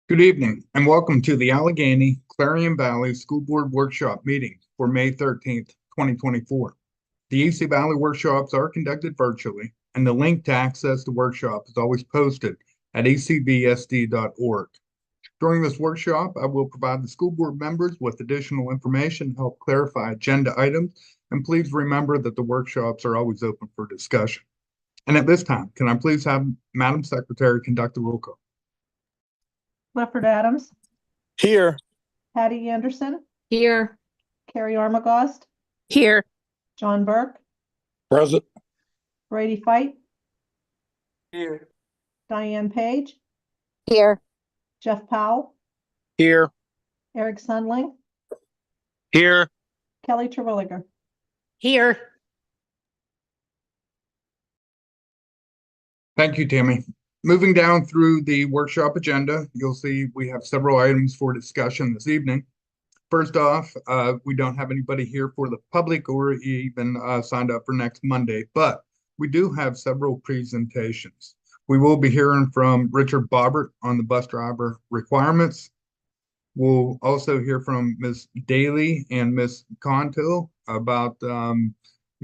Good evening and welcome to the Allegheny Clarion Valley School Board Workshop meeting for May 13th, 2024. The AC Valley workshops are conducted virtually, and the link to access the workshop is always posted at acvsd.org. During this workshop, I will provide the school board members with additional information to help clarify agenda items, and please remember that the workshops are always open for discussion. And at this time, can I please have Madam Secretary conduct the roll call? Clifford Adams, Here. Patty Anderson, Here. Carrie Armagost, Here. John Burke, Present. Brady Fight, Here. Diane Page, Here. Jeff Powell, Here. Eric Sundling, Here. Kelly Terwilliger. Here. Thank you, Tammy. Moving down through the workshop agenda, you'll see we have several items for discussion this evening. First off, we don't have anybody here for the public or even signed up for next Monday, but we do have several presentations. We will be hearing from Richard Bobbert on the bus driver requirements. We'll also hear from Ms. Daly and Ms. Conto about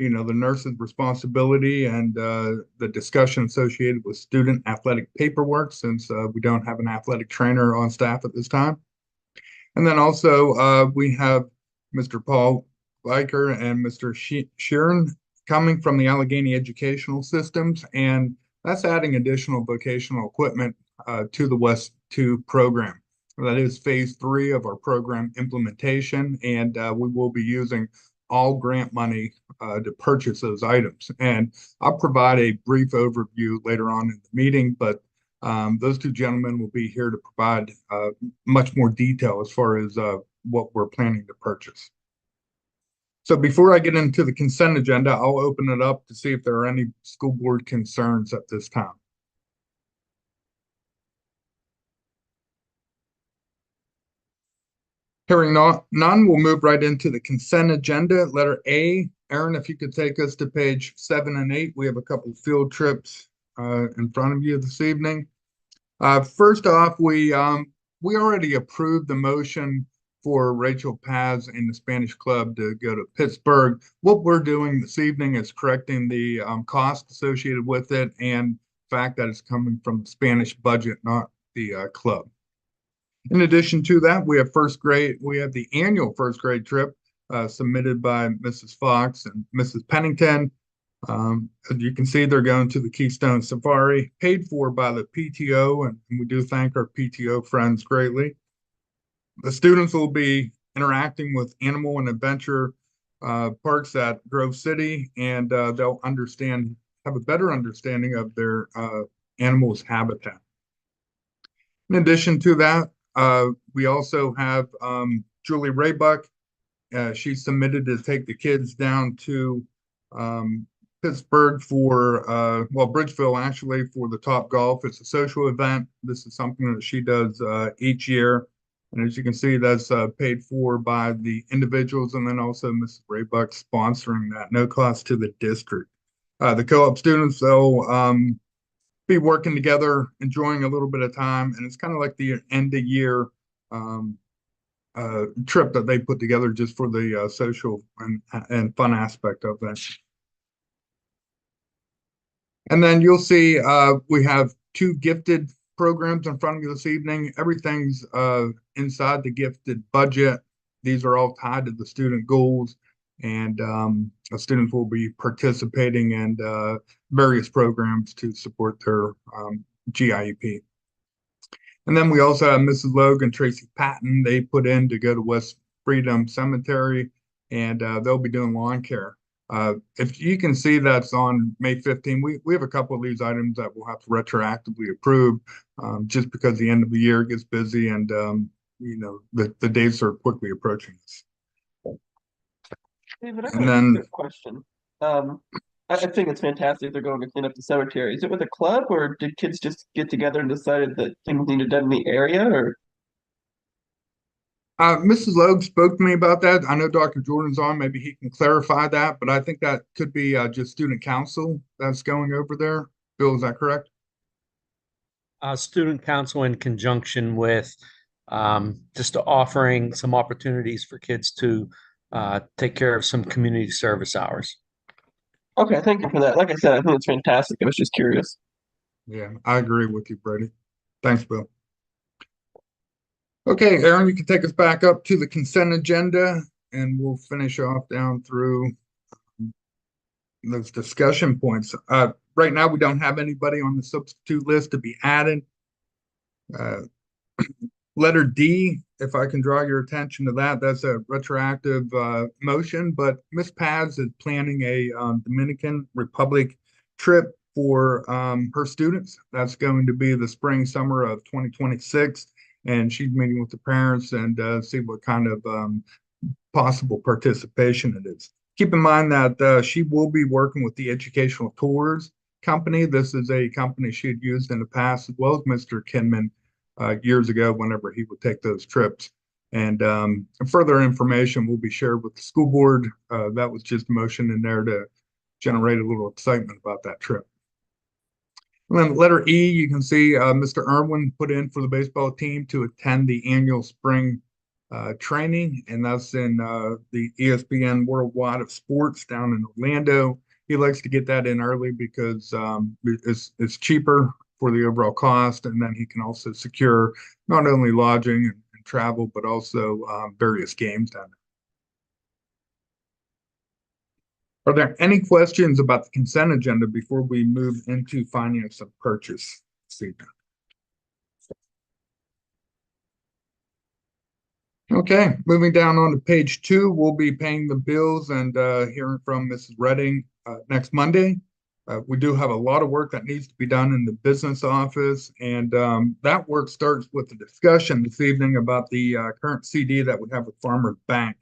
the nurse's responsibility and the discussion associated with student athletic paperwork, since we don't have an athletic trainer on staff at this time. And then also we have Mr. Paul Biker and Mr. Sheeran coming from the Allegheny Educational Systems, and that's adding additional vocational equipment to the West 2 program. That is phase 3 of our program implementation, and we will be using all grant money to purchase those items. And I'll provide a brief overview later on in the meeting, but those two gentlemen will be here to provide much more detail as far as what we're planning to purchase. So before I get into the consent agenda, I'll open it up to see if there are any school board concerns at this time. Hearing none, we'll move right into the consent agenda. Letter A, Aaron, if you could take us to page 7 and 8. We have a couple of field trips in front of you this evening. First off, we already approved the motion for Rachel Paz and the Spanish Club to go to Pittsburgh. What we're doing this evening is correcting the cost associated with it and the fact that it's coming from the Spanish budget, not the club. In addition to that, we have the annual first grade trip submitted by Mrs. Fox and Mrs. Pennington. As you can see, they're going to the Keystone Safari, paid for by the PTO, and we do thank our PTO friends greatly. The students will be interacting with animal and adventure parks at Grove City, and they'll have a better understanding of their animals' habitat. In addition to that, we also have Julie Raybuck. She submitted to take the kids down to Pittsburgh for, Bridgeville actually, for the Top Golf. It's a social event. This is something that she does each year. And as you can see, that's paid for by the individuals, and then also Mrs. Raybuck sponsoring that, no cost to the district. The co-op students, they'll be working together, enjoying a little bit of time, and it's kind of like the end of year trip that they put together just for the social and fun aspect of that. And then you'll see we have 2 gifted programs in front of you this evening. Everything's inside the gifted budget. These are all tied to the student goals, and the students will be participating in various programs to support their GIEP. And then we also have Mrs. Logue and Tracy Patton. They put in to go to West Freedom Cemetery, and they'll be doing lawn care. If you can see, that's on May 15th. We have a couple of these items that we'll have to retroactively approve just because the end of the year gets busy, and the dates are quickly approaching us. David, I have a quick question. I think it's fantastic they're going to clean up the cemetery. Is it with a club, or did kids just get together and decided that things needed done in the area? Or Mrs. Logue spoke to me about that. I know Dr. Jordan's on. Maybe he can clarify that, but I think that could be just student council that's going over there. Bill, is that correct? student council in conjunction with just offering some opportunities for kids to take care of some community service hours. Okay, thank you for that. Like I said, I think it's fantastic. I was just curious. Yeah, I agree with you, Brady. Thanks, Bill. Okay, Aaron, you can take us back up to the consent agenda and we'll finish off down through those discussion points. Right now, we don't have anybody on the substitute list to be added. Letter D, if I can draw your attention to that, that's a retroactive motion, but Ms. Paz is planning a Dominican Republic trip for her students. That's going to be the spring, summer of 2026. And she's meeting with the parents and see what kind of possible participation it is. Keep in mind that she will be working with the Educational Tours Company. This is a company she had used in the past, as well as Mr. Kinman years ago, whenever he would take those trips. And further information will be shared with the school board. That was just a motion in there to generate a little excitement about that trip. And then letter E, you can see Mr. Irwin put in for the baseball team to attend the annual spring training, and that's in the ESPN Worldwide of Sports down in Orlando. He likes to get that in early because it's cheaper for the overall cost, and then he can also secure not only lodging and travel, but also various games down there. Are there any questions about the consent agenda before we move into finance of purchase this evening? Okay, moving down on to page 2, we'll be paying the bills and hearing from Mrs. Redding next Monday. We do have a lot of work that needs to be done in the business office, and that work starts with the discussion this evening about the current CD that we have with Farmers Bank.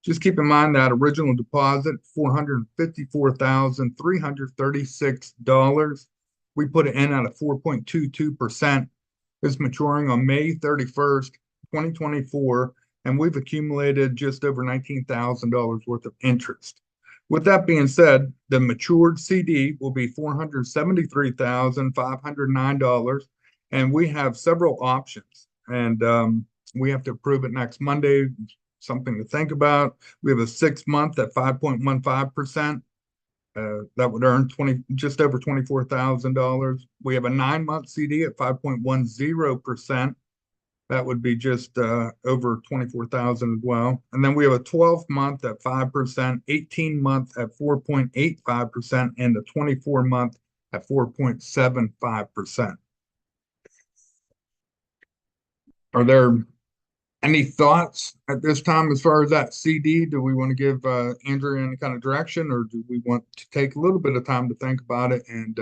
Just keep in mind that original deposit, $454,336. We put it in at a 4.22%. It's maturing on May 31st, 2024, and we've accumulated just over $19,000 worth of interest. With that being said, the matured CD will be $473,509, and we have several options, and we have to approve it next Monday. Something to think about. We have a 6-month at 5.15%. That would earn just over $24,000. We have a 9-month CD at 5.10%. That would be just over $24,000 as well. And then we have a 12-month at 5%, 18-month at 4.85%, and a 24-month at 4.75%. Are there any thoughts at this time as far as that CD? Do we want to give Andrea any kind of direction, or do we want to take a little bit of time to think about it and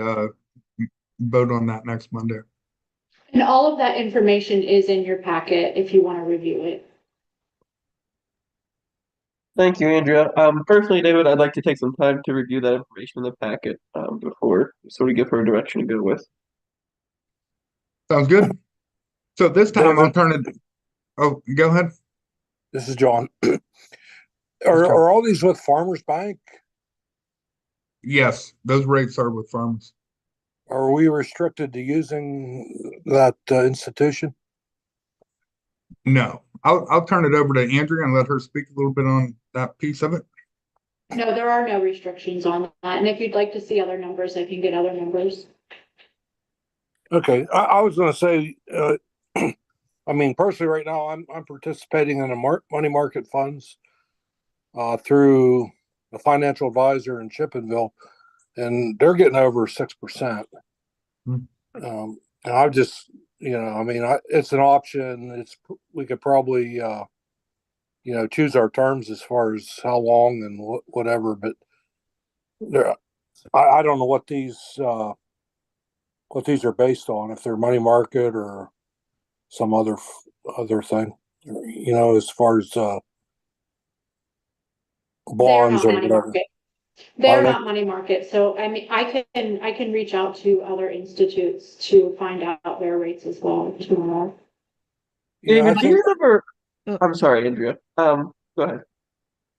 vote on that next Monday? And all of that information is in your packet if you want to review it. Thank you, Andrea. Personally, David, I'd like to take some time to review that information in the packet before sort of give her a direction to go with. Sounds good. So this time I'll turn it. Oh, go ahead. This is John. Are all these with Farmers Bank? Yes, those rates are with Farmers. Are we restricted to using that institution? No, I'll turn it over to Andrea and let her speak a little bit on that piece of it. No, there are no restrictions on that. And if you'd like to see other numbers, I can get other numbers. Okay, I was going to say, I mean, personally, right now, I'm participating in a money market funds through a financial advisor in Chippenville, and they're getting over 6%. And I just, I mean, it's an option. We could probably, choose our terms as far as how long and whatever. But I don't know what these are based on. If they're money market or some other thing, as far as bonds or whatever. They're not money market. So I mean, I can reach out to other institutes to find out their rates as well tomorrow. David, do you remember? Oh. I'm sorry, Andrea. Go ahead.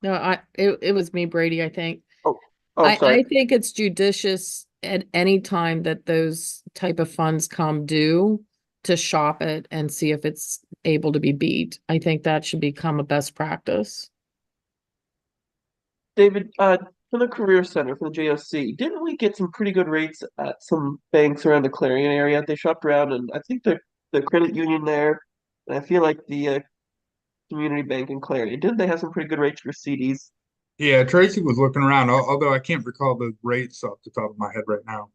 No, it was me, Brady, I think. Oh, I sorry. think it's judicious at any time that those type of funds come due, to shop it and see if it's able to be beat. I think that should become a best practice. David, for the Career Center for the JOC, didn't we get some pretty good rates at some banks around the Clarion area? They shopped around, and I think the credit union there, and I feel like the community bank in Clarion, didn't they have some pretty good rates for CDs? Yeah, Tracy was looking around, although I can't recall the rates off the top of my head right now.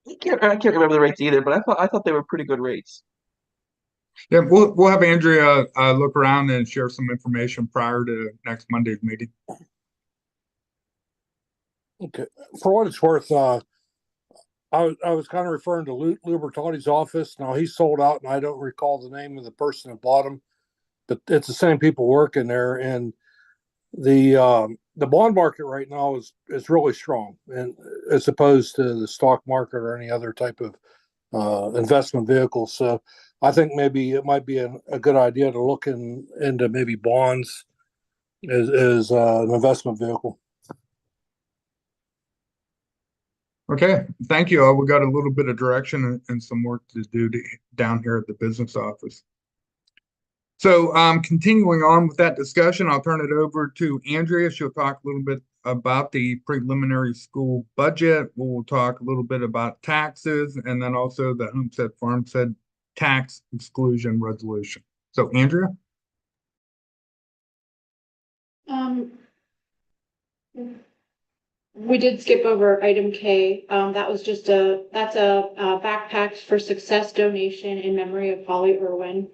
I can't remember the rates either, but I thought they were pretty good rates. Yeah, we'll have Andrea look around and share some information prior to next Monday's meeting. Okay. For what it's worth, I was kind of referring to Lubertati's office. Now he's sold out, and I don't recall the name of the person that bought him, but it's the same people working there. And the bond market right now is really strong, and as opposed to the stock market or any other type of investment vehicle. So I think maybe it might be a good idea to look into maybe bonds as an investment vehicle. Okay, thank you. We got a little bit of direction and some work to do down here at the business office. So continuing on with that discussion, I'll turn it over to Andrea. She'll talk a little bit about the preliminary school budget. We'll talk a little bit about taxes and then also the homestead farmstead tax exclusion resolution. So Andrea? We did skip over item K. That was just that's a Backpacks for Success donation in memory of Polly Irwin.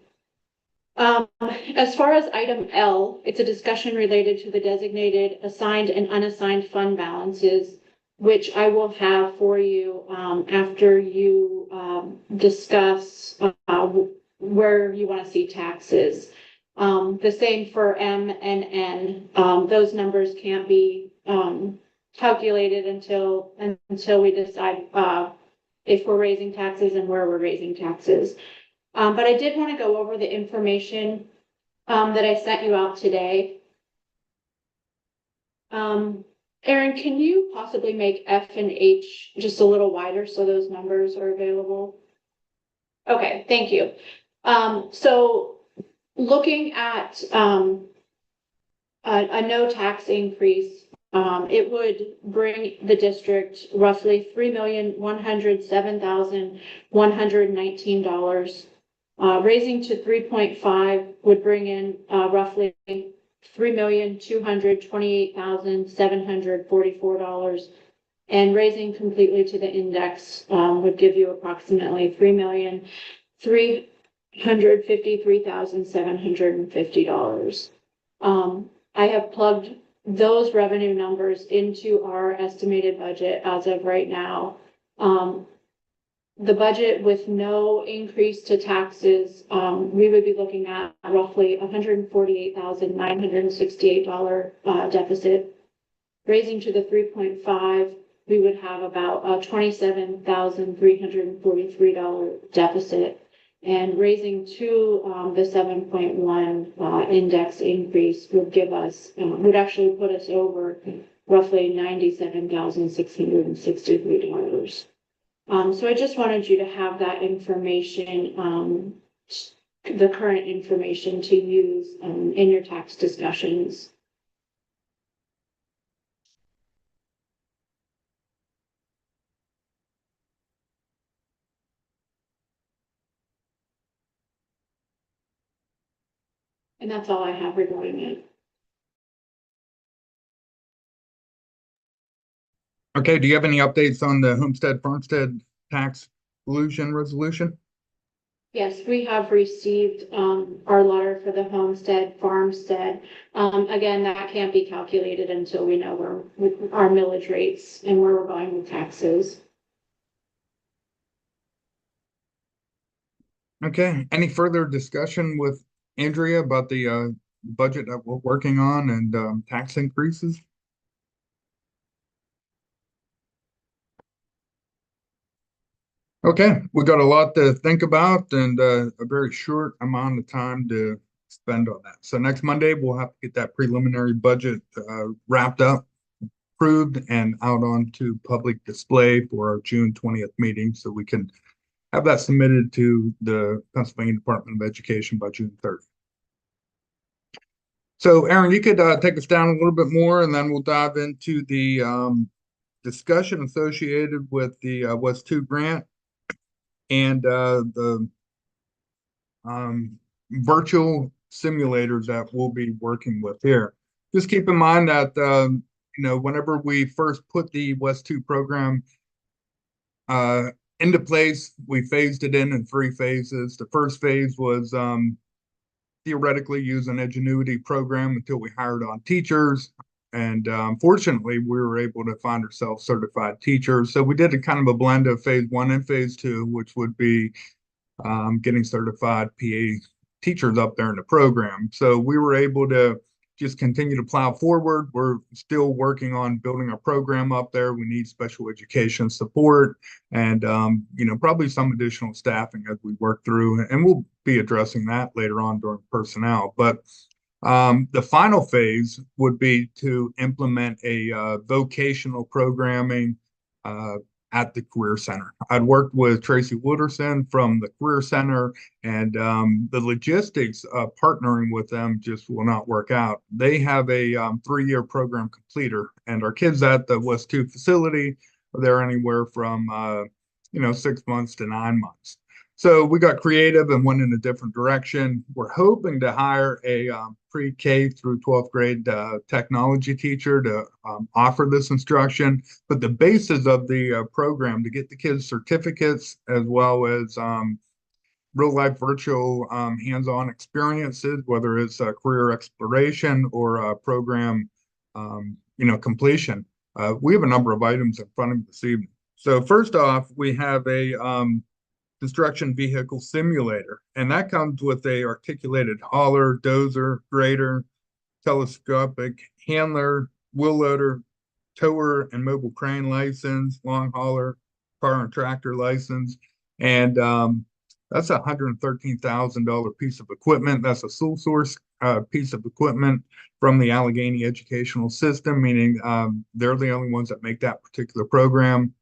As far as item L, it's a discussion related to the designated assigned and unassigned fund balances, which I will have for you after you discuss where you want to see taxes. The same for M and N. Those numbers can't be calculated until we decide if we're raising taxes and where we're raising taxes. But I did want to go over the information that I sent you out today. Erin, can you possibly make F and H just a little wider so those numbers are available? Okay, thank you. So looking at a no tax increase, it would bring the district roughly $3,107,119. Raising to 3.5 would bring in roughly $3,228,744. And raising completely to the index would give you approximately $3,353,750. I have plugged those revenue numbers into our estimated budget as of right now. The budget with no increase to taxes, we would be looking at roughly $148,968 deficit. Raising to the 3.5, we would have about a $27,343 deficit. And raising to the 7.1 index increase would give us, would actually put us over roughly $97,663. So I just wanted you to have that information, the current information to use in your tax discussions. And that's all I have regarding it. Okay, do you have any updates on the homestead farmstead tax exclusion resolution? Yes, we have received our letter for the homestead farmstead. Again, that can't be calculated until we know where our millage rates and where we're going with taxes. Okay, any further discussion with Andrea about the budget that we're working on and tax increases? Okay, we got a lot to think about and a very short amount of time to spend on that. So next Monday, we'll have to get that preliminary budget wrapped up, approved and out onto public display for our June 20th meeting, so we can have that submitted to the Pennsylvania Department of Education by June 3rd. So Aaron, you could take us down a little bit more, and then we'll dive into the discussion associated with the West 2 grant and the virtual simulators that we'll be working with here. Just keep in mind that whenever we first put the West 2 program into place, we phased it in 3 phases. The first phase was theoretically use an Ingenuity program until we hired on teachers. And fortunately, we were able to find ourselves certified teachers. So we did a kind of a blend of phase 1 and phase 2, which would be getting certified PA teachers up there in the program. So we were able to just continue to plow forward. We're still working on building our program up there. We need special education support and, probably some additional staffing as we work through, and we'll be addressing that later on during personnel. But the final phase would be to implement a vocational programming at the Career Center. I'd worked with Tracy Wooderson from the Career Center, and the logistics of partnering with them just will not work out. They have a 3-year program completer, and our kids at the West 2 facility are there anywhere from 6 months to 9 months. So we got creative and went in a different direction. We're hoping to hire a pre-K through 12th grade technology teacher to offer this instruction. But the basis of the program to get the kids certificates as well as real life virtual hands-on experiences, whether it's career exploration or program completion. We have a number of items in front of you this evening. So first off, we have a construction vehicle simulator, and that comes with a articulated hauler, dozer, grader, telescopic handler, wheel loader, tower and mobile crane license, long hauler, car and tractor license, and that's a $113,000 piece of equipment. That's a sole source piece of equipment from the Allegheny Educational System, meaning they're the only ones that make that particular program.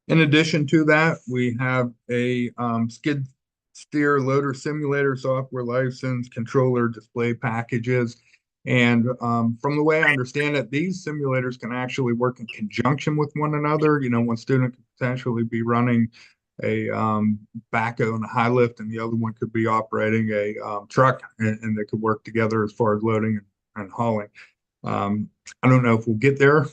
In addition to that, we have a skid steer loader simulator, software license, controller, display packages. And from the way I understand it, these simulators can actually work in conjunction with one another. One student could potentially be running a backhoe and a high lift, and the other one could be operating a truck, and they could work together as far as loading and hauling. I don't know if we'll get there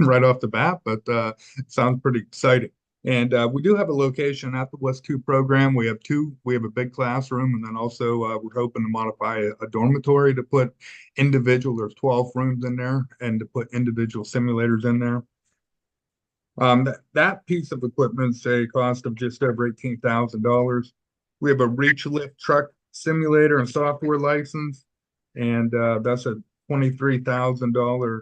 right off the bat, but it sounds pretty exciting. And we do have a location at the West 2 program. We have a big classroom, and then also we're hoping to modify a dormitory to put there's 12 rooms in there, and to put individual simulators in there. That piece of equipment's a cost of just over $18,000. We have a reach lift truck simulator and software license, and that's a $23,000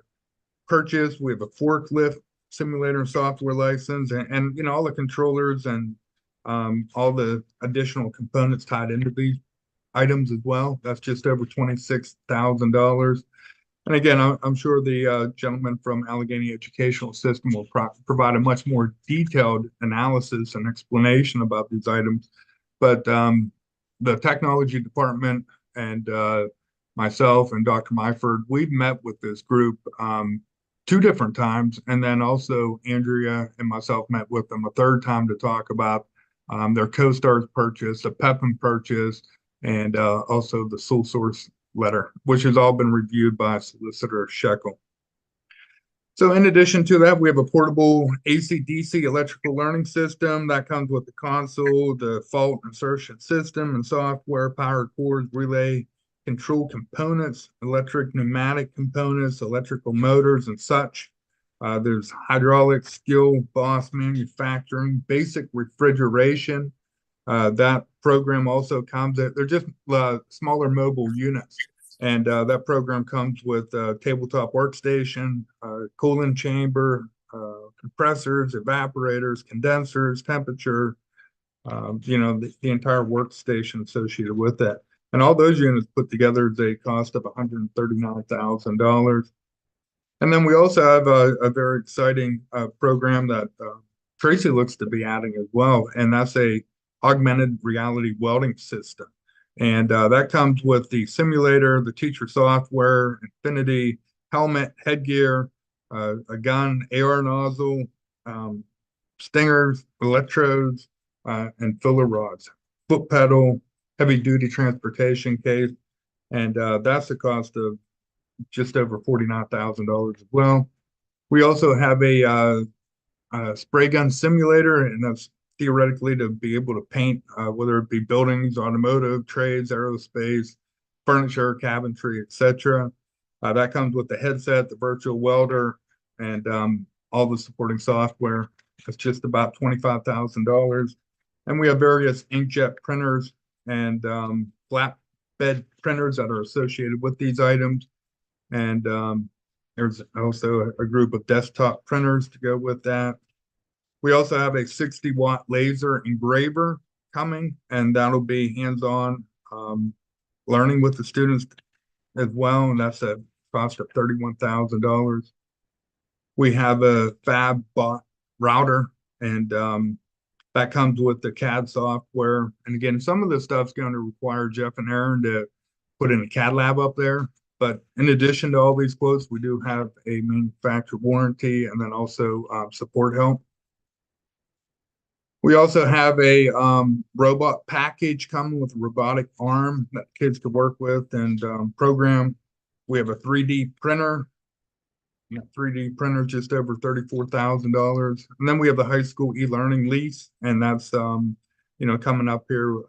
purchase. We have a forklift simulator and software license, and all the controllers and all the additional components tied into these items as well. That's just over $26,000. And again, I'm sure the gentleman from Allegheny Educational System will provide a much more detailed analysis and explanation about these items. But the technology department and myself and Dr. Myford, we've met with this group 2 different times, and then also Andrea and myself met with them a 3rd time to talk about their CoStarz purchase, a PEPM purchase, and also the sole source letter, which has all been reviewed by Solicitor Shekel. So in addition to that, we have a portable AC/DC electrical learning system that comes with the console, the fault insertion system and software, power cords, relay, control components, electric pneumatic components, electrical motors, and such. There's hydraulics, skill, boss manufacturing, basic refrigeration. That program also comes, they're just smaller mobile units. And that program comes with a tabletop workstation, cooling chamber, compressors, evaporators, condensers, temperature, the entire workstation associated with that. And all those units put together is a cost of $139,000. And then we also have a very exciting program that Tracy looks to be adding as well, and that's a augmented reality welding system. And that comes with the simulator, the teacher software, Infinity, helmet, headgear, a gun, AR nozzle, um, stingers, electrodes, and filler rods, foot pedal, heavy duty transportation case. And that's the cost of just over $49,000 as well. We also have a spray gun simulator, and that's theoretically to be able to paint, whether it be buildings, automotive, trades, aerospace, furniture, cabinetry, etc. That comes with the headset, the virtual welder, and all the supporting software. It's just about $25,000. And we have various inkjet printers and flatbed printers that are associated with these items. And there's also a group of desktop printers to go with that. We also have a 60-watt laser engraver coming, and that'll be hands-on learning with the students as well, and that's a cost of $31,000. We have a fab bot router, and that comes with the CAD software. And again, some of this stuff's going to require Jeff and Aaron to put in a CAD lab up there. But in addition to all these quotes, we do have a manufacturer warranty and then also support help. We also have a robot package coming with a robotic arm that kids could work with and program. We have a 3D printer. 3D printer just over $34,000. And then we have the high school e-learning lease, and that's coming up here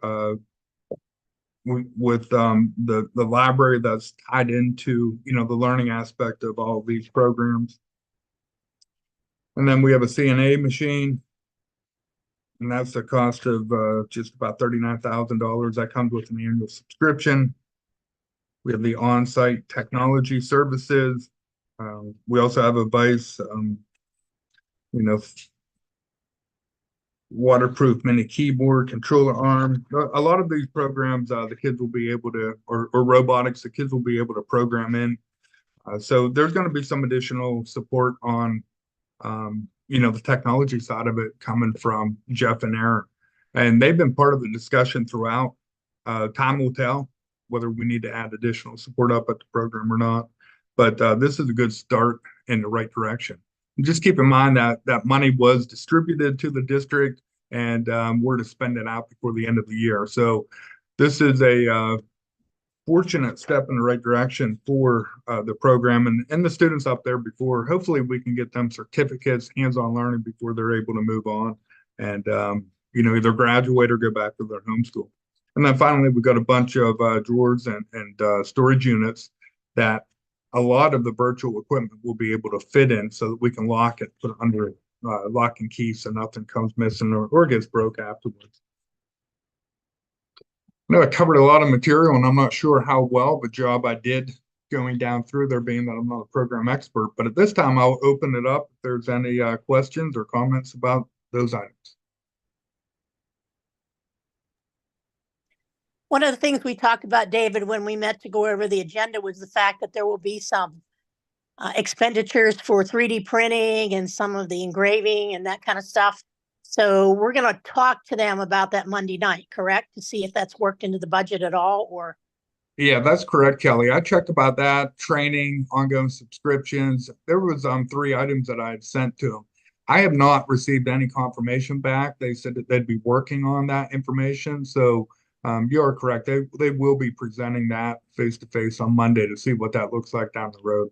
with the library that's tied into the learning aspect of all of these programs. And then we have a CNA machine, and that's the cost of just about $39,000. That comes with an annual subscription. We have the on-site technology services. We also have a Vice, waterproof mini keyboard, controller arm. A lot of these programs, the kids will be able to, or robotics, the kids will be able to program in. So there's going to be some additional support on, the technology side of it coming from Jeff and Aaron. And they've been part of the discussion throughout. Time will tell whether we need to add additional support up at the program or not. But this is a good start in the right direction. And just keep in mind that that money was distributed to the district, and we're to spend it out before the end of the year. So this is a fortunate step in the right direction for the program and the students up there before. Hopefully we can get them certificates, hands-on learning before they're able to move on and, either graduate or go back to their home school. And then finally, we've got a bunch of drawers and storage units that a lot of the virtual equipment will be able to fit in so that we can lock it, put it under lock and key so nothing comes missing or gets broke afterwards. I know I covered a lot of material, and I'm not sure how well of a job I did going down through there, being that I'm not a program expert. But at this time, I'll open it up if there's any questions or comments about those items. One of the things we talked about, David, when we met to go over the agenda was the fact that there will be some expenditures for 3D printing and some of the engraving and that kind of stuff. So we're going to talk to them about that Monday night, correct? To see if that's worked into the budget at all, or. Yeah, that's correct, Kelly. I checked about that, training, ongoing subscriptions. There was 3 items that I had sent to them. I have not received any confirmation back. They said that they'd be working on that information. So you are correct. They will be presenting that face to face on Monday to see what that looks like down the road.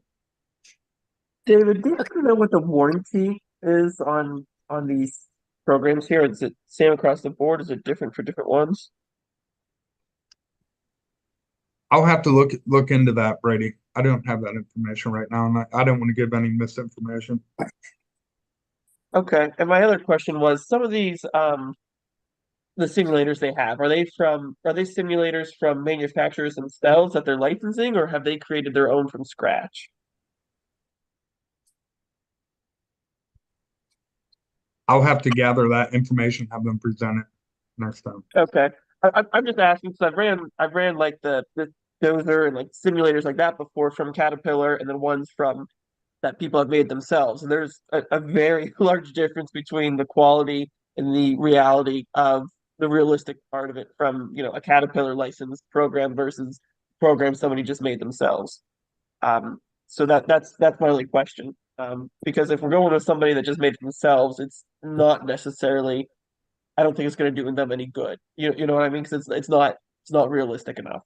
David, do you know what the warranty is on these programs here? Is it same across the board? Is it different for different ones? I'll have to look into that, Brady. I don't have that information right now, and I don't want to give any misinformation. Okay. And my other question was some of these the simulators they have, are they simulators from manufacturers themselves that they're licensing, or have they created their own from scratch? I'll have to gather that information, have them present it next time. Okay. I'm just asking because I've ran like the dozer and like simulators like that before from Caterpillar, and then ones from that people have made themselves. And there's a very large difference between the quality and the reality of the realistic part of it from, a Caterpillar licensed program versus program somebody just made themselves. So that's my only question. Because if we're going with somebody that just made it themselves, it's not necessarily, I don't think it's going to do them any good. You know what I mean? Because it's not realistic enough.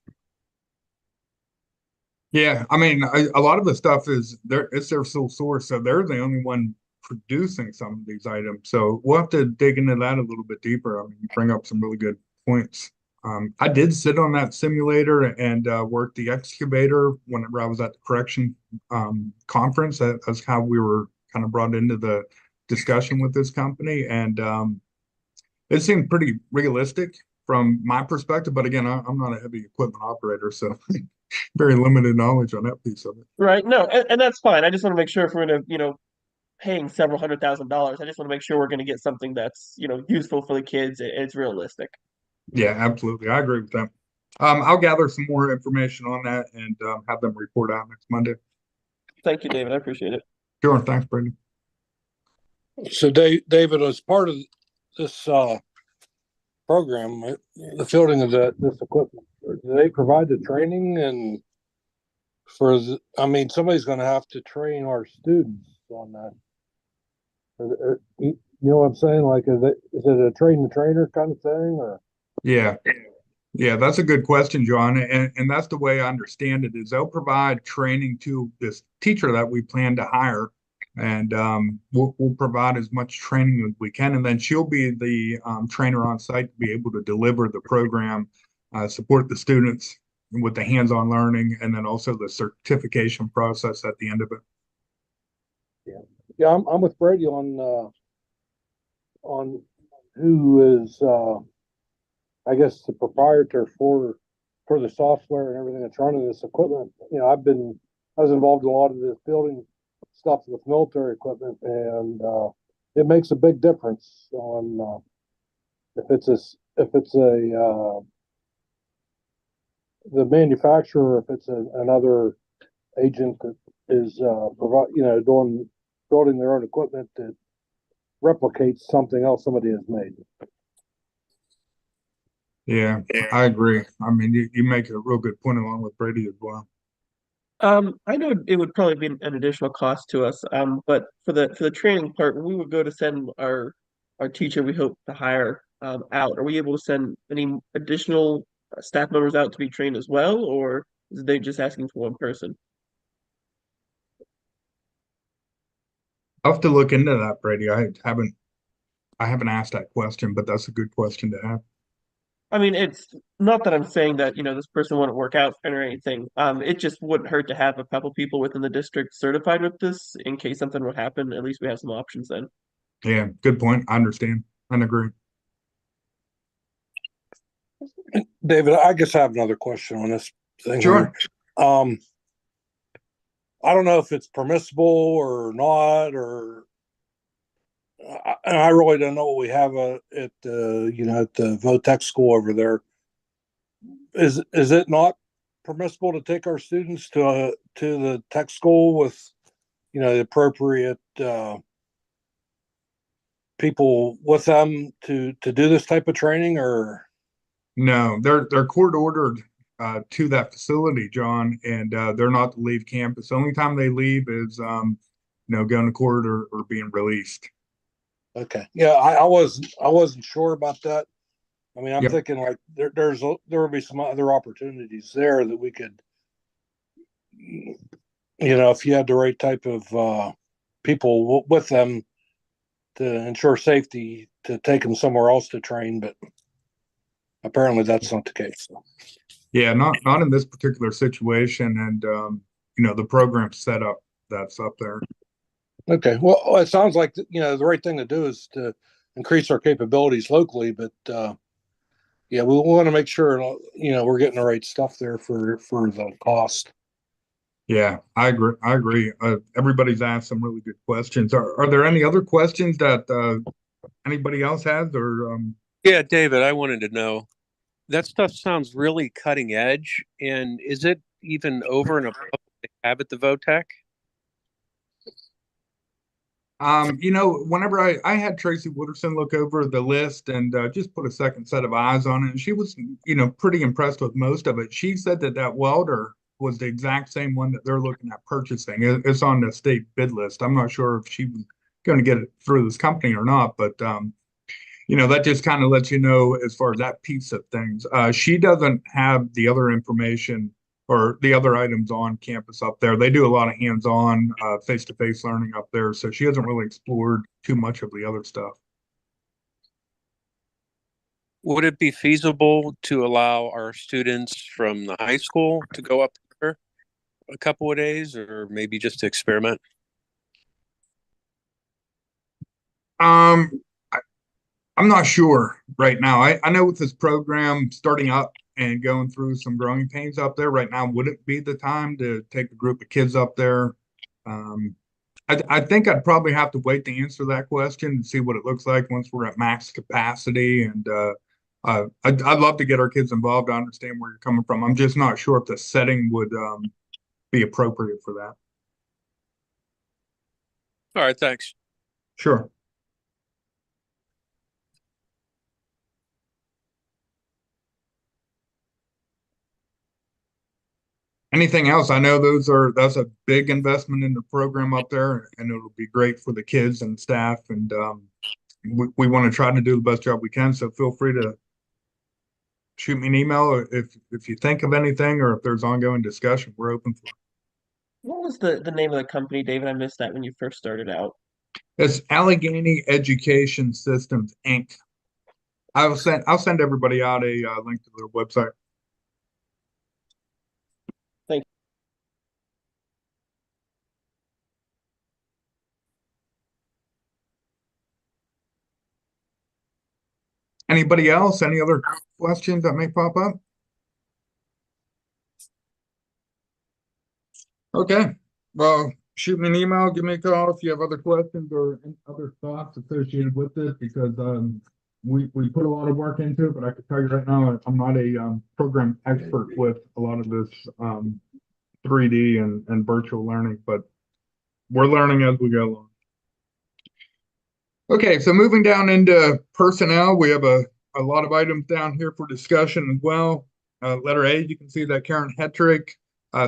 Yeah, I mean, a lot of the stuff is it's their sole source, so they're the only one producing some of these items. So we'll have to dig into that a little bit deeper. I mean, you bring up some really good points. I did sit on that simulator and work the excavator whenever I was at the correction conference. That's how we were kind of brought into the discussion with this company, and it seemed pretty realistic from my perspective. But again, I'm not a heavy equipment operator, so very limited knowledge on that piece of it. Right. No, and that's fine. I just want to make sure if we're going to, paying several $100,000, I just want to make sure we're going to get something that's, useful for the kids and it's realistic. Yeah, absolutely. I agree with that. I'll gather some more information on that and have them report out next Monday. Thank you, David. I appreciate it. Sure. Thanks, Brendan. So David, as part of this program, the fielding of this equipment, do they provide the training and somebody's going to have to train our students on that. You know what I'm saying? Like, is it a train the trainer kind of thing, or? Yeah. Yeah, that's a good question, John. And that's the way I understand it is they'll provide training to this teacher that we plan to hire. And we'll provide as much training as we can. And then she'll be the trainer on site to be able to deliver the program, support the students with the hands-on learning, and then also the certification process at the end of it. Yeah, I'm with Brady on who is I guess the proprietor for the software and everything that's running this equipment. I was involved in a lot of this building stuff with military equipment, and it makes a big difference on if it's the manufacturer, if it's another agent that is building their own equipment that replicates something else somebody has made. Yeah, I agree. I mean, you make a real good point along with Brady as well. I know it would probably be an additional cost to us. But for the training part, when we would go to send our teacher we hope to hire out, are we able to send any additional staff members out to be trained as well, or is they just asking for one person? I'll have to look into that, Brady. I haven't asked that question, but that's a good question to have. I mean, it's not that I'm saying that, this person wouldn't work out or anything. It just wouldn't hurt to have a couple people within the district certified with this in case something would happen. At least we have some options then. Yeah, good point. I understand. I agree. David, I guess I have another question on this thing. Sure. I don't know if it's permissible or not, or I really don't know what we have at the Votech school over there. Is it not permissible to take our students to the tech school with the appropriate people with them to do this type of training, or? No, they're court ordered to that facility, John, and they're not to leave campus. The only time they leave is going to court or being released. Okay. Yeah, I wasn't sure about that. I mean, I'm Yep. thinking like there would be some other opportunities there that we could, if you had the right type of people with them to ensure safety, to take them somewhere else to train, but apparently that's not the case. Yeah, not in this particular situation, and the program set up that's up there. Okay. Well, it sounds like the right thing to do is to increase our capabilities locally, but yeah, we want to make sure we're getting the right stuff there for the cost. Yeah, I agree. Everybody's asked some really good questions. Are there any other questions that anybody else has, or Yeah, David, I wanted to know, that stuff sounds really cutting edge, and is it even over and above what they have at the Votech? Whenever I had Tracy Wooderson look over the list and just put a second set of eyes on it, and she was, pretty impressed with most of it. She said that welder was the exact same one that they're looking at purchasing. It's on the state bid list. I'm not sure if she was going to get it through this company or not, but that just kind of lets you know as far as that piece of things. She doesn't have the other information or the other items on campus up there. They do a lot of hands-on, face-to-face learning up there, so she hasn't really explored too much of the other stuff. Would it be feasible to allow our students from the high school to go up there a couple of days, or maybe just to experiment? Um, I'm not sure right now. I know with this program starting up and going through some growing pains up there right now, wouldn't be the time to take a group of kids up there. Um, I think I'd probably have to wait to answer that question and see what it looks like once we're at max capacity. And I'd love to get our kids involved. I understand where you're coming from. I'm just not sure if the setting would be appropriate for that. All right, thanks. Sure. Anything else? I know that's a big investment in the program up there, and it'll be great for the kids and staff. And we want to try to do the best job we can. So feel free to shoot me an email if you think of anything or if there's ongoing discussion. We're open for it. What was the name of the company, David? I missed that when you first started out. It's Allegheny Education Systems Inc. I'll send everybody out a link to their website. Thank Anybody else? Any other questions that may pop up? Okay. Well, shoot me an email, give me a call if you have other questions or any other thoughts associated with this, because we put a lot of work into it, but I can tell you right now, I'm not a program expert with a lot of this 3D and virtual learning, but we're learning as we go along. Okay, so moving down into personnel, we have a lot of items down here for discussion as well. Letter A, you can see that Karen Hetrick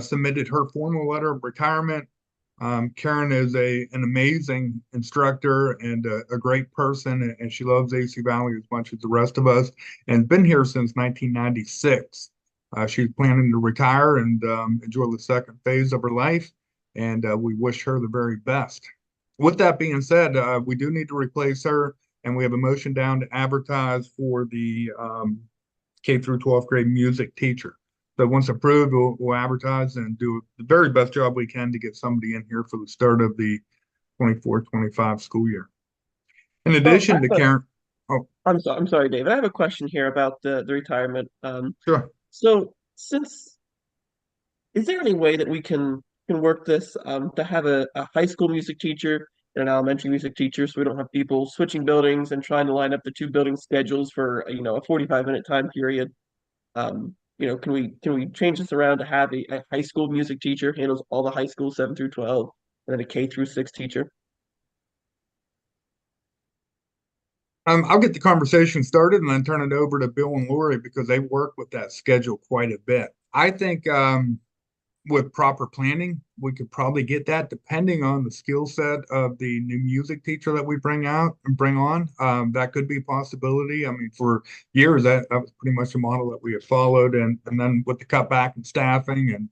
submitted her formal letter of retirement. Karen is an amazing instructor and a great person, and she loves AC Valley as much as the rest of us, and been here since 1996. She's planning to retire and enjoy the second phase of her life, and we wish her the very best. With that being said, we do need to replace her, and we have a motion down to advertise for the K through 12th grade music teacher. So once approved, we'll advertise and do the very best job we can to get somebody in here for the start of the 24-25 school year. In addition to Karen, I'm sorry, David. I have a question here about the retirement. Sure. So is there any way that we can work this to have a high school music teacher and an elementary music teacher, so we don't have people switching buildings and trying to line up the two building schedules for a 45-minute time period? Can we change this around to have a high school music teacher handles all the high school 7 through 12, and then a K through 6 teacher? I'll get the conversation started and then turn it over to Bill and Lori because they work with that schedule quite a bit. I think with proper planning, we could probably get that depending on the skill set of the new music teacher that we bring out and bring on. That could be a possibility. I mean, for years, that was pretty much the model that we have followed. And then with the cutback in staffing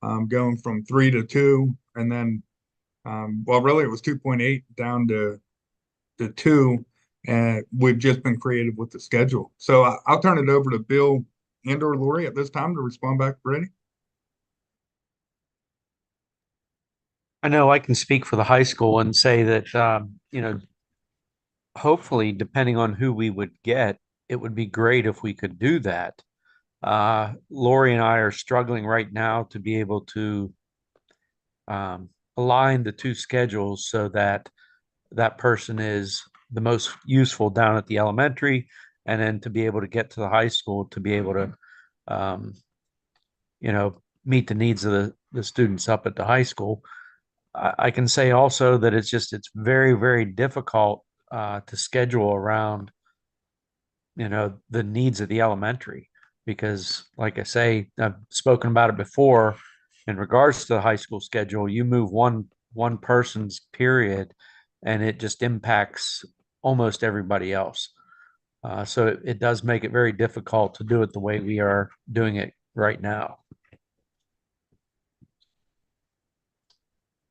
and going from 3 to 2, and then, really it was 2.8 down to 2. And we've just been creative with the schedule. So I'll turn it over to Bill and or Lori at this time to respond back to Brady. I know I can speak for the high school and say that, hopefully, depending on who we would get, it would be great if we could do that. Lori and I are struggling right now to be able to align the two schedules so that that person is the most useful down at the elementary, and then to be able to get to the high school to be able to, meet the needs of the students up at the high school. I can say also that it's very, very difficult to schedule around, the needs of the elementary. Because like I say, I've spoken about it before, in regards to the high school schedule, you move one person's period and it just impacts almost everybody else. So it does make it very difficult to do it the way we are doing it right now.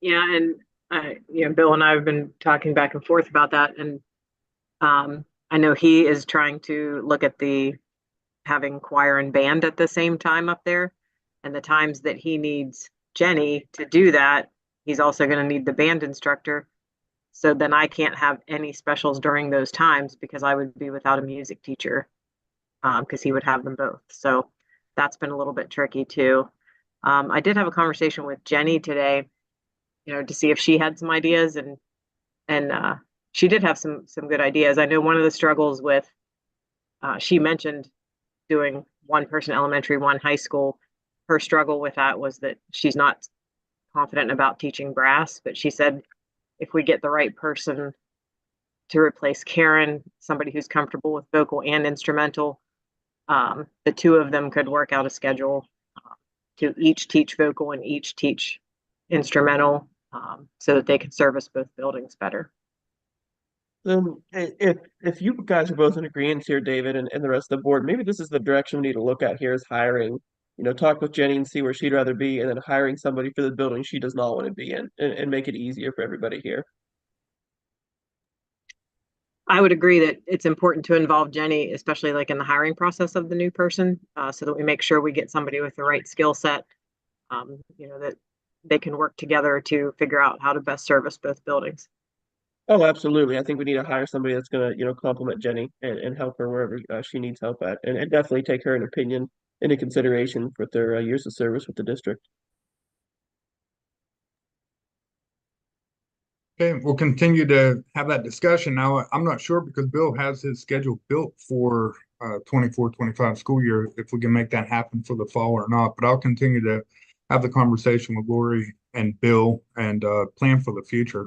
Yeah, and Bill and I have been talking back and forth about that, and I know he is trying to look at having choir and band at the same time up there, and the times that he needs Jenny to do that, he's also going to need the band instructor. So then I can't have any specials during those times because I would be without a music teacher, because he would have them both. So that's been a little bit tricky too. I did have a conversation with Jenny today, to see if she had some ideas, and she did have some good ideas. I know one of the struggles with, she mentioned doing one person elementary, one high school. Her struggle with that was that she's not confident about teaching brass, but she said if we get the right person to replace Karen, somebody who's comfortable with vocal and instrumental, the two of them could work out a schedule to each teach vocal and each teach instrumental, so that they could service both buildings better. If you guys are both in agreement here, David, and the rest of the board, maybe this is the direction we need to look at here is hiring. Talk with Jenny and see where she'd rather be, and then hiring somebody for the building she does not want to be in, and make it easier for everybody here. I would agree that it's important to involve Jenny, especially like in the hiring process of the new person, so that we make sure we get somebody with the right skill set, that they can work together to figure out how to best service both buildings. Oh, absolutely. I think we need to hire somebody that's going to, complement Jenny and help her wherever she needs help at, and definitely take her opinion into consideration for their years of service with the district. Okay, we'll continue to have that discussion. Now, I'm not sure because Bill has his schedule built for 24-25 school year, if we can make that happen for the fall or not. But I'll continue to have the conversation with Lori and Bill and plan for the future.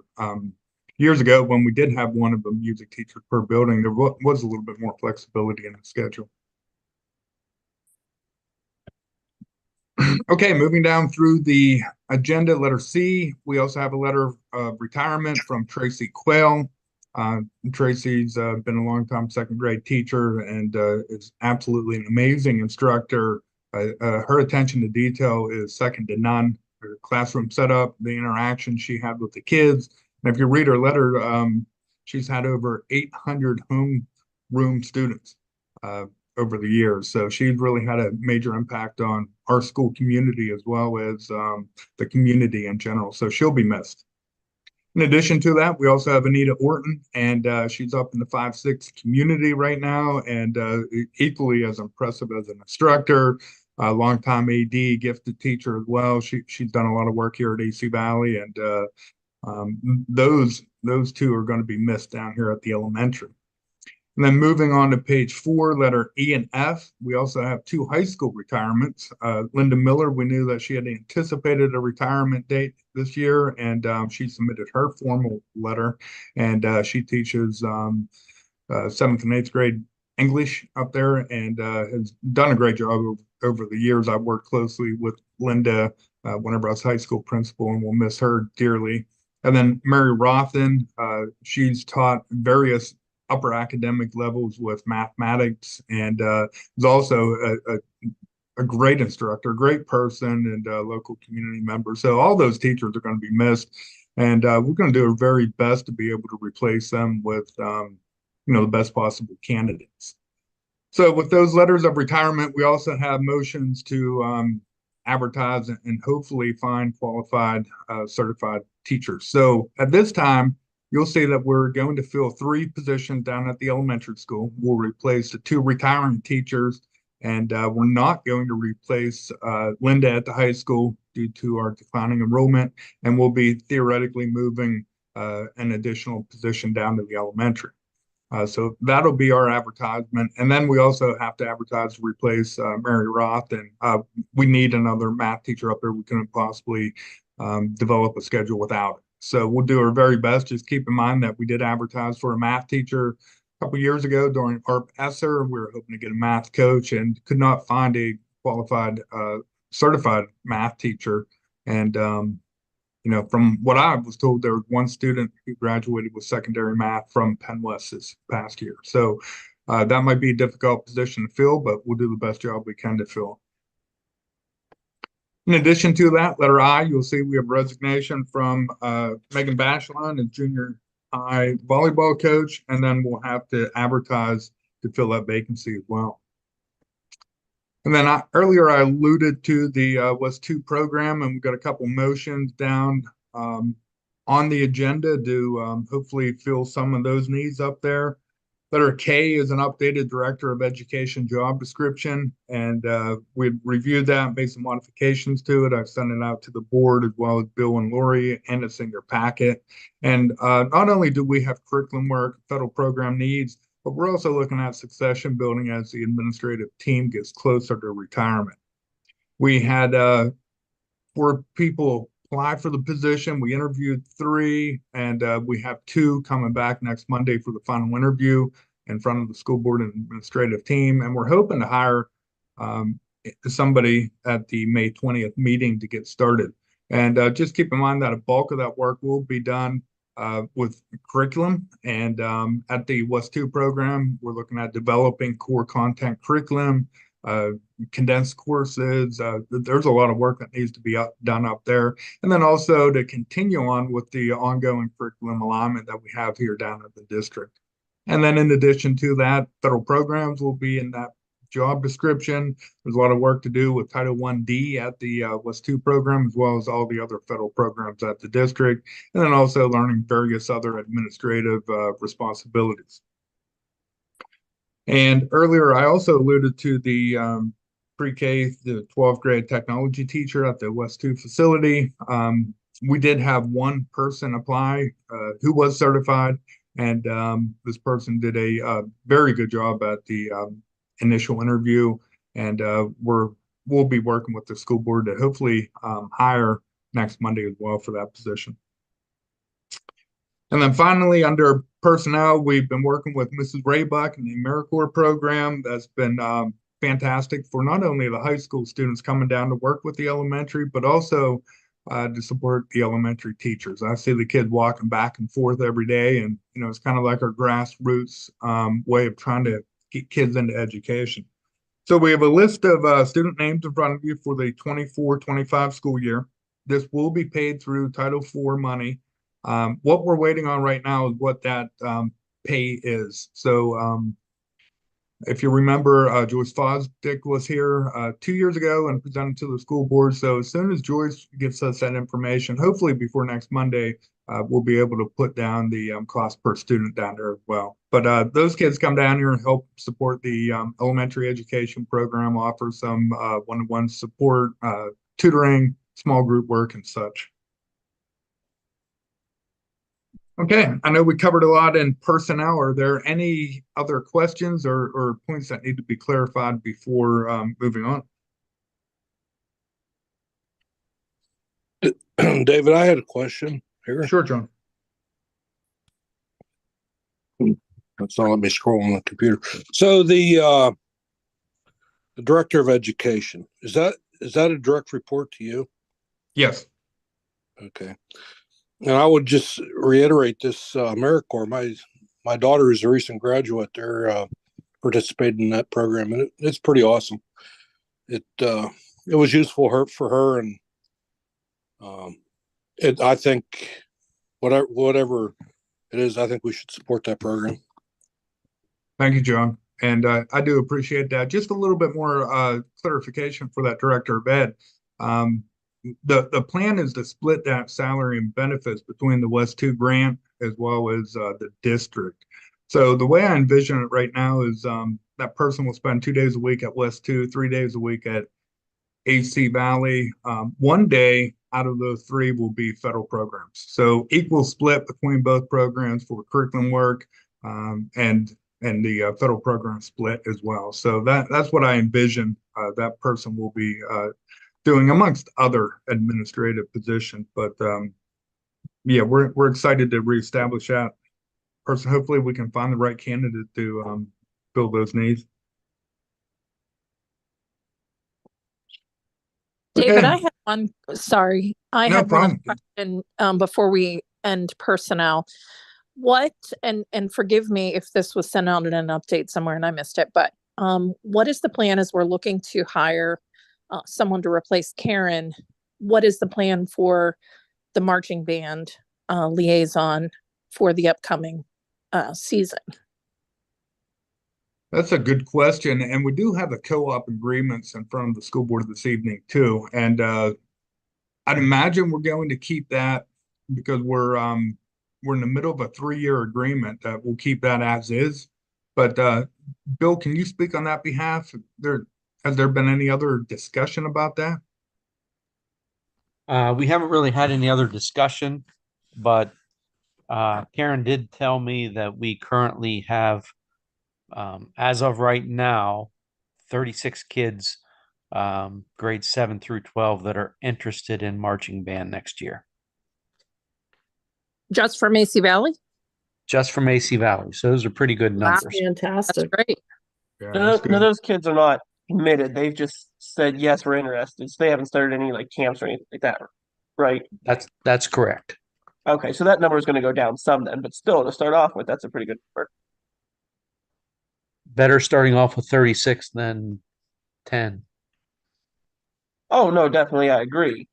Years ago, when we did have one of the music teachers per building, there was a little bit more flexibility in the schedule. Okay, moving down through the agenda, letter C, we also have a letter of retirement from Tracy Quayle. Tracy's been a long-time second grade teacher and is absolutely an amazing instructor. Her attention to detail is second to none. Her classroom setup, the interaction she had with the kids. And if you read her letter, she's had over 800 homeroom students over the years. So she's really had a major impact on our school community as well as the community in general. So she'll be missed. In addition to that, we also have Anita Orton, and she's up in the 5-6 community right now, and equally as impressive as an instructor, a longtime AD, gifted teacher as well. She's done a lot of work here at AC Valley, and those two are going to be missed down here at the elementary. And then moving on to page 4, letter E and F, we also have 2 high school retirements. Linda Miller, we knew that she had anticipated a retirement date this year, and she submitted her formal letter, and she teaches 7th and 8th grade English up there and has done a great job over the years. I've worked closely with Linda whenever I was high school principal, and we'll miss her dearly. And then Mary Rothen, she's taught various upper academic levels with mathematics, and is also a great instructor, great person, and a local community member. So all those teachers are going to be missed, and we're going to do our very best to be able to replace them with the best possible candidates. So with those letters of retirement, we also have motions to advertise and hopefully find qualified certified teachers. So at this time, you'll see that we're going to fill 3 positions down at the elementary school. We'll replace the 2 retiring teachers, and we're not going to replace Linda at the high school due to our declining enrollment, and we'll be theoretically moving an additional position down to the elementary. So that'll be our advertisement. And then we also have to advertise to replace Mary Roth, and we need another math teacher up there. We couldn't possibly develop a schedule without it. So we'll do our very best. Just keep in mind that we did advertise for a math teacher a couple years ago during ARP ESSER. We were hoping to get a math coach and could not find a qualified certified math teacher. And from what I was told, there was one student who graduated with secondary math from Penn West this past year. So that might be a difficult position to fill, but we'll do the best job we can to fill. In addition to that, letter I, you'll see we have resignation from Megan Bashline, a junior high volleyball coach, and then we'll have to advertise to fill that vacancy as well. And then earlier I alluded to the WES 2 program, and we've got a couple motions down on the agenda to hopefully fill some of those needs up there. Letter K is an updated Director of Education job description, and we've reviewed that, made some modifications to it. I've sent it out to the board as well as Bill and Lori, and it's in your packet. And not only do we have curriculum work, federal program needs, but we're also looking at succession building as the administrative team gets closer to retirement. We had 4 people apply for the position. We interviewed 3, and we have 2 coming back next Monday for the final interview in front of the school board and administrative team. And we're hoping to hire somebody at the May 20th meeting to get started. And just keep in mind that a bulk of that work will be done with curriculum. And at the WES 2 program, we're looking at developing core content curriculum, condensed courses. There's a lot of work that needs to be done up there. And then also to continue on with the ongoing curriculum alignment that we have here down at the district. And then in addition to that, federal programs will be in that job description. There's a lot of work to do with Title I-D at the WES 2 program, as well as all the other federal programs at the district, and then also learning various other administrative responsibilities. And earlier, I also alluded to the pre-K, the 12th grade technology teacher at the WES 2 facility. We did have one person apply who was certified, and this person did a very good job at the initial interview, and we'll be working with the school board to hopefully hire next Monday as well for that position. And then finally, under personnel, we've been working with Mrs. Raybuck and the AmeriCorps program. That's been fantastic for not only the high school students coming down to work with the elementary, but also to support the elementary teachers. I see the kids walking back and forth every day, and it's kind of like our grassroots way of trying to get kids into education. So we have a list of student names in front of you for the 24-25 school year. This will be paid through Title IV money. What we're waiting on right now is what that pay is. So if you remember, Joyce Fosdick was here 2 years ago and presented to the school board. So as soon as Joyce gives us that information, hopefully before next Monday, we'll be able to put down the cost per student down there as well. But those kids come down here and help support the elementary education program, offer some one-to-one support, tutoring, small group work, and such. Okay, I know we covered a lot in personnel. Are there any other questions or points that need to be clarified before moving on? David, I had a question here. Sure, John. It's not let me scroll on the computer. So the director of education, is that a direct report to you? Yes. Okay. And I would just reiterate this AmeriCorps. My daughter is a recent graduate. They're participating in that program, and it's pretty awesome. It was useful for her, and I think whatever it is, I think we should support that program. Thank you, John. And I do appreciate that. Just a little bit more clarification for that director of ed. The plan is to split that salary and benefits between the WES 2 grant as well as the district. So the way I envision it right now is that person will spend 2 days a week at WES 2, 3 days a week at AC Valley. 1 day out of those 3 will be federal programs. So equal split between both programs for curriculum work and the federal program split as well. So that's what I envision that person will be doing amongst other administrative positions. But yeah, we're excited to reestablish that person. Hopefully we can find the right candidate to fill those needs. David, Okay. I had one, sorry, I No had one other problem. question before we end personnel. What, and forgive me if this was sent out in an update somewhere and I missed it, but what is the plan as we're looking to hire someone to replace Karen? What is the plan for the marching band liaison for the upcoming season? That's a good question. And we do have the co-op agreements in front of the school board this evening too. And I'd imagine we're going to keep that because we're in the middle of a 3-year agreement that we'll keep that as is. But Bill, can you speak on that behalf? Has there been any other discussion about that? We haven't really had any other discussion, but Karen did tell me that we currently have, as of right now, 36 kids, grades 7 through 12, that are interested in marching band next year, Just for Macy Valley? just from AC Valley. So those are pretty good Wow. numbers. That's Fantastic. great. Yeah, No, that's no, good. those kids are not committed. They've just said, yes, we're interested. So they haven't started any like camps or anything like that, right? That's correct. Okay, so that number is going to go down some then, but still to start off with, that's a pretty good number. Better starting off with 36 than 10. Oh, no, definitely. I agree.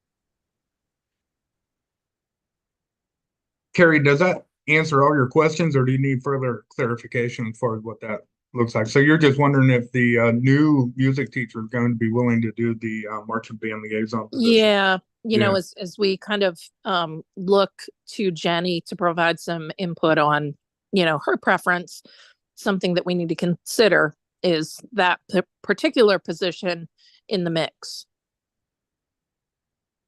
Carrie, does that answer all your questions or do you need further clarification as far as what that looks like? So you're just wondering if the new music teacher is going to be willing to do the marching band liaison position? Yeah, you know, Yeah. as we kind of look to Jenny to provide some input on, you know, her preference, something that we need to consider is that particular position in the mix.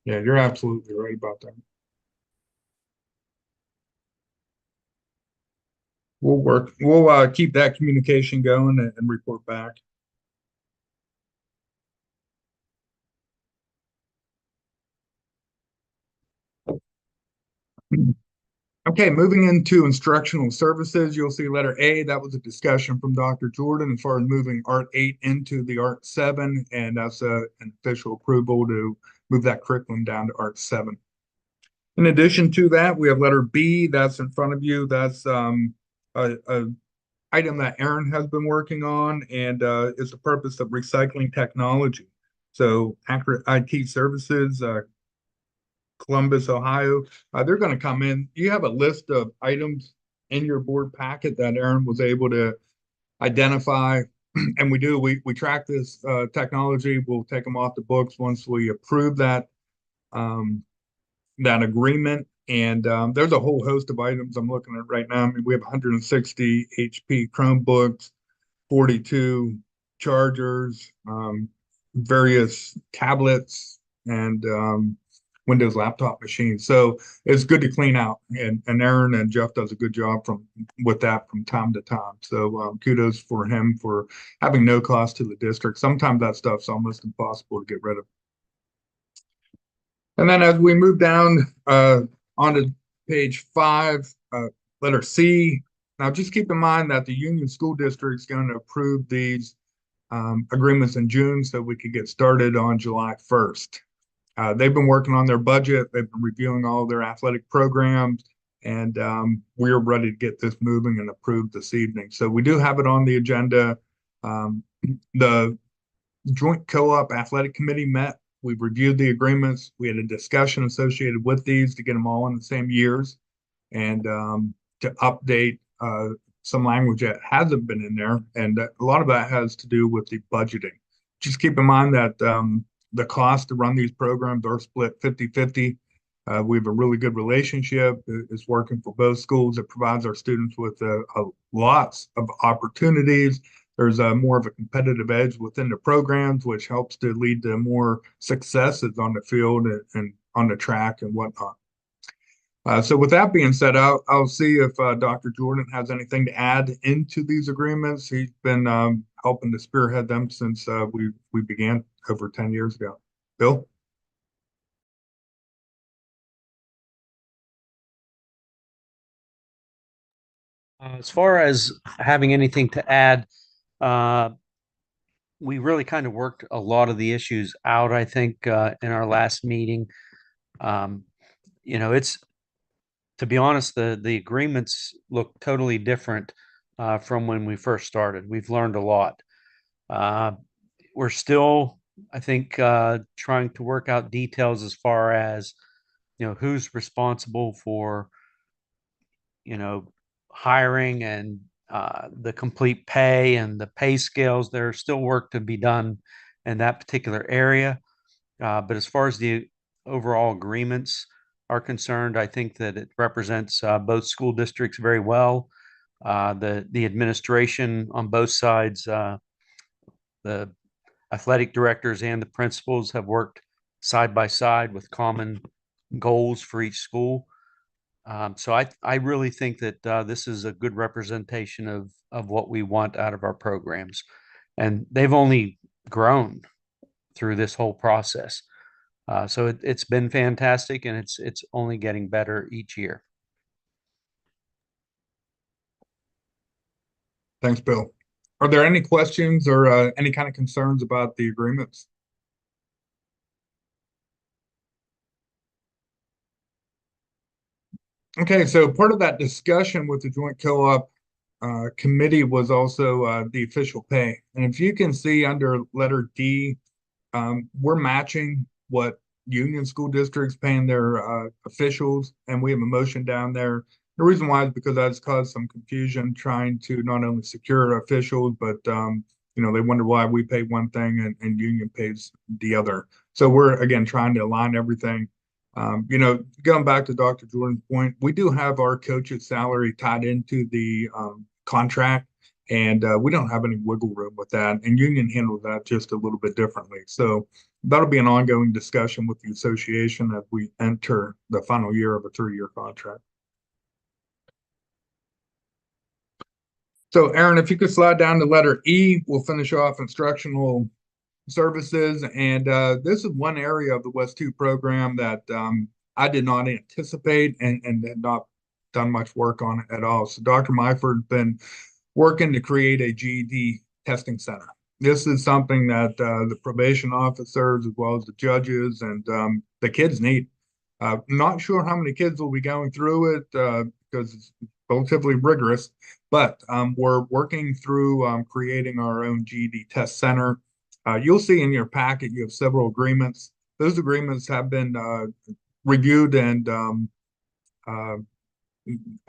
Yeah, you're absolutely right about that. We'll keep that communication going and report back. Okay, moving into instructional services, you'll see letter A, that was a discussion from Dr. Jordan as far as moving Art 8 into the Art 7, and that's an official approval to move that curriculum down to Art 7. In addition to that, we have letter B, that's in front of you. That's a item that Aaron has been working on, and is the purpose of recycling technology. So Accurate IT Services, Columbus, Ohio, they're going to come in. You have a list of items in your board packet that Aaron was able to identify. And we track this technology. We'll take them off the books once we approve that that agreement. And there's a whole host of items I'm looking at right now. I mean, we have 160 HP Chromebooks, 42 chargers, various tablets, and Windows laptop machines. So it's good to clean out, and Aaron and Jeff does a good job with that from time to time. So kudos for him for having no cost to the district. Sometimes that stuff's almost impossible to get rid of. And then as we move down onto page 5, letter C. Now just keep in mind that the Union School District is going to approve these agreements in June so we could get started on July 1st. They've been working on their budget. They've been reviewing all their athletic programs, and we're ready to get this moving and approved this evening. So we do have it on the agenda. The Joint Co-op Athletic Committee met. We've reviewed the agreements. We had a discussion associated with these to get them all in the same years and to update some language that hasn't been in there. And a lot of that has to do with the budgeting. Just keep in mind that the cost to run these programs are split 50-50. We have a really good relationship. It's working for both schools. It provides our students with lots of opportunities. There's more of a competitive edge within the programs, which helps to lead to more successes on the field and on the track and whatnot. So with that being said, I'll see if Dr. Jordan has anything to add into these agreements. He's been helping to spearhead them since we began over 10 years ago. Bill? As far as having anything to add, uh, we really kind of worked a lot of the issues out, I think, in our last meeting. Um, it's, to be honest, the agreements look totally different from when we first started. We've learned a lot. Uh, we're still, I think, trying to work out details as far as, who's responsible for, hiring and the complete pay and the pay scales. There's still work to be done in that particular area. But as far as the overall agreements are concerned, I think that it represents both school districts very well. The administration on both sides, the athletic directors and the principals have worked side by side with common goals for each school. So I really think that this is a good representation of what we want out of our programs, and they've only grown through this whole process. So it's been fantastic, and it's only getting better each year. Thanks, Bill. Are there any questions or any kind of concerns about the agreements? Okay, so part of that discussion with the joint co-op committee was also the official pay. And if you can see under letter D, we're matching what union school districts paying their officials, and we have a motion down there. The reason why is because that's caused some confusion trying to not only secure officials, but they wonder why we pay one thing and union pays the other. So we're again trying to align everything. Going back to Dr. Jordan's point, we do have our coach's salary tied into the contract, and we don't have any wiggle room with that. And union handles that just a little bit differently. So that'll be an ongoing discussion with the association as we enter the final year of a 3-year contract. So, Aaron, if you could slide down to letter E, we'll finish off instructional services. And this is one area of the West 2 program that I did not anticipate and had not done much work on it at all. So Dr. Myford's been working to create a GED testing center. This is something that the probation officers, as well as the judges and the kids need. Not sure how many kids will be going through it because it's relatively rigorous, but we're working through creating our own GED test center. You'll see in your packet, you have several agreements. Those agreements have been reviewed and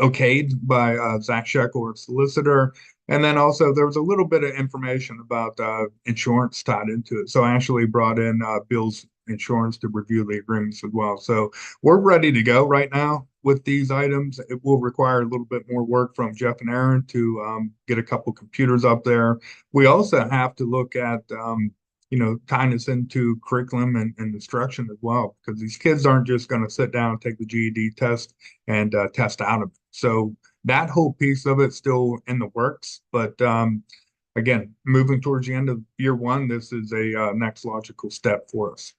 okayed by Zach Shekel, our solicitor. And then also there was a little bit of information about insurance tied into it. So I actually brought in Bill's insurance to review the agreements as well. So we're ready to go right now with these items. It will require a little bit more work from Jeff and Aaron to get a couple computers up there. We also have to look at tying this into curriculum and instruction as well, because these kids aren't just going to sit down and take the GED test and test out of it. So that whole piece of it's still in the works. But again, moving towards the end of year one, this is a next logical step for us.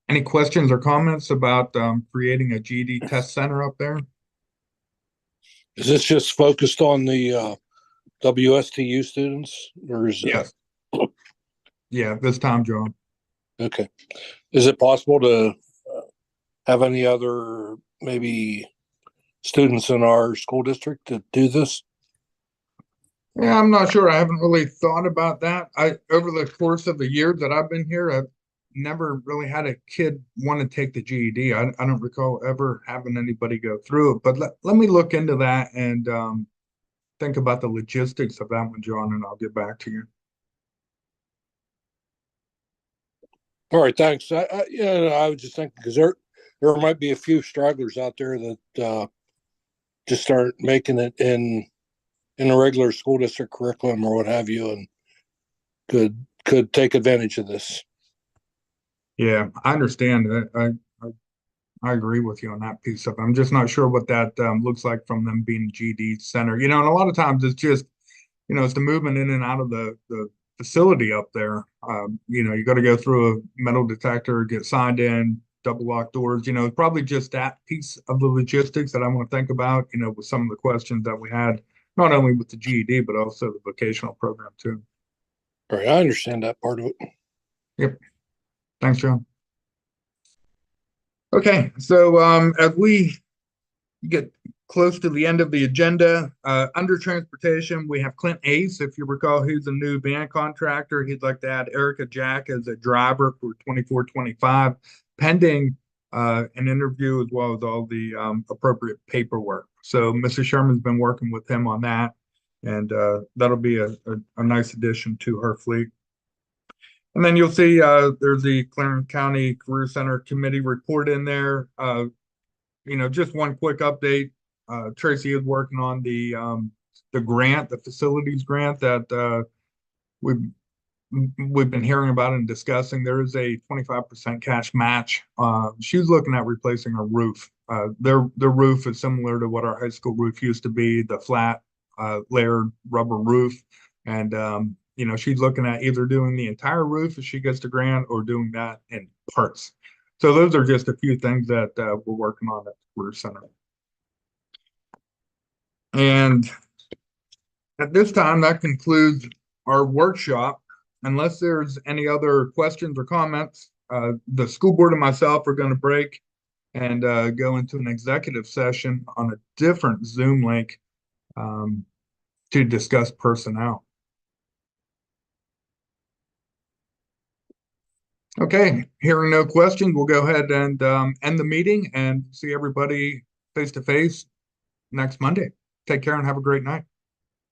Any questions or comments about creating a GED test center up there? Is this just focused on the WSTU students, or is Yes. Yeah, this time, John. Okay. Is it possible to have any other maybe students in our school district to do this? Yeah, I'm not sure. I haven't really thought about that. Over the course of the years that I've been here, I've never really had a kid want to take the GED. I don't recall ever having anybody go through it. But let me look into that and think about the logistics of that one, John, and I'll get back to you. All right, thanks. I was just thinking because there might be a few stragglers out there that just aren't making it in a regular school district curriculum or what have you, and could take advantage of this. Yeah, I understand. I agree with you on that piece of it. I'm just not sure what that looks like from them being GED center. And a lot of times it's just, it's the movement in and out of the facility up there. You got to go through a metal detector, get signed in, double lock doors. Probably just that piece of the logistics that I want to think about, with some of the questions that we had, not only with the GED, but also the vocational program too. All right, I understand that part of it. Yep. Thanks, John. Okay, so as we get close to the end of the agenda, under transportation, we have Clint Ace. If you recall, he's a new van contractor. He'd like to add Erica Jack as a driver for 24-25, pending an interview as well as all the appropriate paperwork. So Mrs. Sherman's been working with him on that, and that'll be a nice addition to her fleet. And then you'll see there's the Clarendon County Career Center Committee report in there. Just one quick update. Tracy is working on the grant, the facilities grant that we've been hearing about and discussing. There is a 25% cash match. She's looking at replacing her roof. Their roof is similar to what our high school roof used to be, the flat layered rubber roof. And she's looking at either doing the entire roof if she gets the grant or doing that in parts. So those are just a few things that we're working on at the Career Center. And at this time, that concludes our workshop. Unless there's any other questions or comments, the school board and myself are going to break and go into an executive session on a different Zoom link to discuss personnel. Okay, hearing no questions, we'll go ahead and end the meeting and see everybody face to face next Monday. Take care and have a great night.